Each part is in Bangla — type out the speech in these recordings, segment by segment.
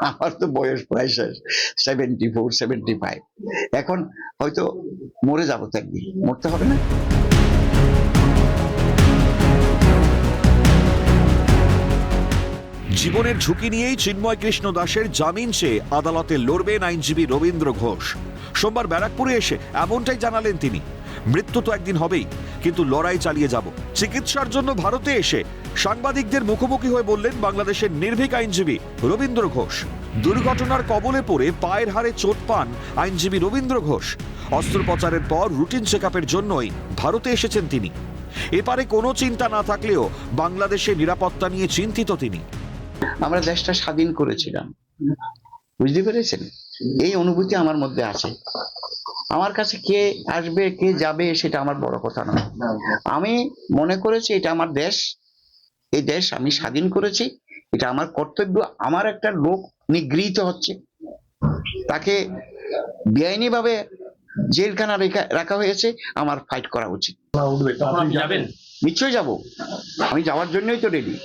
আমার তো বয়স প্রায় শেষ, 74, 75। এখন হয়তো মরে যাবো, তো একদিন মরতে হবে না? জীবনের ঝুঁকি নিয়েই চিন্ময় কৃষ্ণ দাসের জামিন চেয়ে আদালতে লড়বেন আইনজীবী রবীন্দ্র ঘোষ। সোমবার ব্যারাকপুরে এসে এমনটাই জানালেন তিনি। মৃত্যু তো একদিন হবেই, কিন্তু লড়াই চালিয়ে যাব। চিকিৎসার জন্য ভারতে এসে সাংবাদিকদের মুখোমুখি হয়ে বললেন বাংলাদেশের নির্ভীক আইনজীবী রবীন্দ্র ঘোষ। দুর্ঘটনার কবলে পড়ে পায়ের হাড়ে চোট পান আইনজীবী রবীন্দ্র ঘোষ। অস্ত্রোপচারের পর রুটিন চেকআপের জন্যই ভারতে এসেছেন তিনি। এপারে কোনো চিন্তা না থাকলেও বাংলাদেশের নিরাপত্তা নিয়ে চিন্তিত তিনি। আমরা দেশটা স্বাধীন করেছিলাম, বুঝতে পেরেছেন? এই অনুভূতি আমার মধ্যে আছে। আমার কাছে কে আসবে কে যাবে সেটা আমার বড় কথা নয়। আমি মনে করেছি এটা আমার দেশ, এই দেশ আমি স্বাধীন করেছি, এটা আমার কর্তব্য। আমার একটা লোক নিগৃহীত হচ্ছে, তাকে বেআইনি ভাবে জেলখানা রাখা হয়েছে, আমার ফাইট করা উচিত। নিশ্চয়ই যাব, আমি যাওয়ার জন্যই তো রেডি।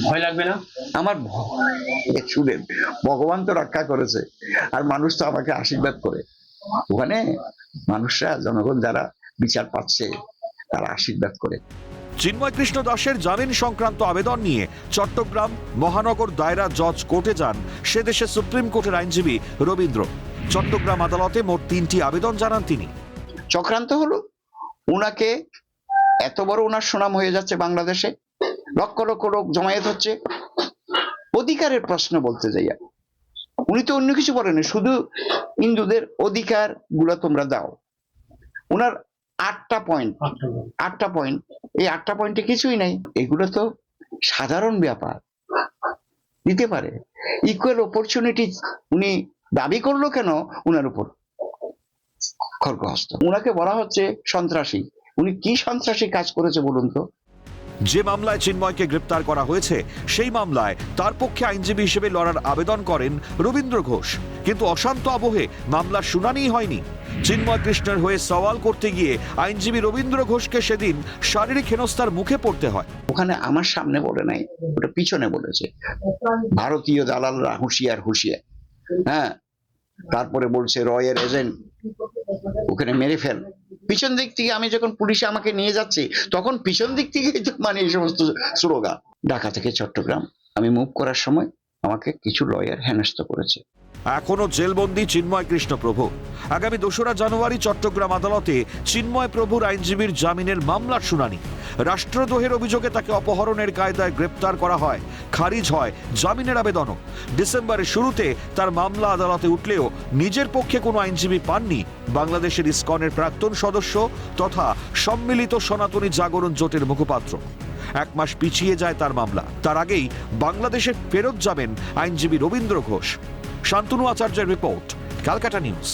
ভয় লাগবে না? আমার শুনেন, ভগবান তো রক্ষা করেছে, আর মানুষ তো আমাকে আশীর্বাদ করে। ওখানে মানুষরা, জনগণ যারা বিচার পাচ্ছে, তারা আশীর্বাদ করে। চিন্ময় কৃষ্ণ দাসের জামিন সংক্রান্ত আবেদন নিয়ে চট্টগ্রাম মহানগর দায়রা জজ কোর্টে যান সে দেশের সুপ্রিম কোর্টের আইনজীবী রবীন্দ্র। চট্টগ্রাম আদালতে মোট 3টি আবেদন জানান তিনি। চক্রান্ত হলো, উনাকে এত বড় উনার সুনাম হয়ে যাচ্ছে বাংলাদেশে, লক্ষ লক্ষ লোক জমায়েত হচ্ছে, অধিকারের প্রশ্ন বলতে যাইয়া উনি তো অন্য কিছু বলেন, শুধু হিন্দুদের অধিকার গুলা তোমরা দাও। উনার 8টা পয়েন্ট, এই 8টা পয়েন্টে কিছুই নাই। এগুলো তো সাধারণ ব্যাপার, দিতে পারে। ইকুয়াল অপরচুনিটি উনি দাবি করলো কেন উনার উপর খড়গহস্ত? উনাকে বলা হচ্ছে সন্ত্রাসী। উনি কি সন্ত্রাসী কাজ করেছে বলুন তো? যে মামলায় চিন্ময়কে গ্রেপ্তার করা হয়েছে সেই মামলায় তার পক্ষে আইনজীবী হিসেবে লড়ার আবেদন করেন রবীন্দ্র ঘোষ, কিন্তু অশান্ত আবহে মামলার শুনানি হয়নি। চিন্ময় কৃষ্ণের হয়ে সওয়াল করতে গিয়ে আইনজীবী রবীন্দ্র ঘোষকে সেদিন শারীরিক হেনস্থার মুখে পড়তে হয়। ওখানে আমার সামনে বলে নাই, ওটা পিছনে বলেছে। ভারতীয় দালালরা হুঁশিয়ার হুঁশিয়ার, হ্যাঁ। তারপরে বলছে রয়ের এজেন্ট, ওখানে মেরে ফেল। পিছন দিক থেকে আমি যখন পুলিশে আমাকে নিয়ে যাচ্ছে, তখন পিছন দিক থেকে মানে এই সমস্ত স্লোগান। ঢাকা থেকে চট্টগ্রাম আমি মুভ করার সময় আমাকে কিছু লয়ার হেনস্থা করেছে। এখনো জেলবন্দি চিন্ময় কৃষ্ণ প্রভু। আগামী 2রা জানুয়ারি চট্টগ্রাম আদালতে চিন্ময় প্রভুর আইনজীবীর জামিনের মামলার শুনানি। রাষ্ট্রদ্রোহের অভিযোগে তাকে অপহরণের কায়দায় গ্রেপ্তার করা হয়, খারিজ হয় জামিনের আবেদনও। ডিসেম্বরের শুরুতে তার মামলা আদালতে উঠলেও নিজের পক্ষে কোনো আইনজীবী পাননি বাংলাদেশের ইসকনের প্রাক্তন সদস্য তথা সম্মিলিত সনাতনী জাগরণ জোটের মুখপাত্র। 1 মাস পিছিয়ে যায় তার মামলা। তার আগেই বাংলাদেশে ফেরত যাবেন আইনজীবী রবীন্দ্র ঘোষ। শান্তনু আচার্যের রিপোর্ট, ক্যালকাটা নিউজ।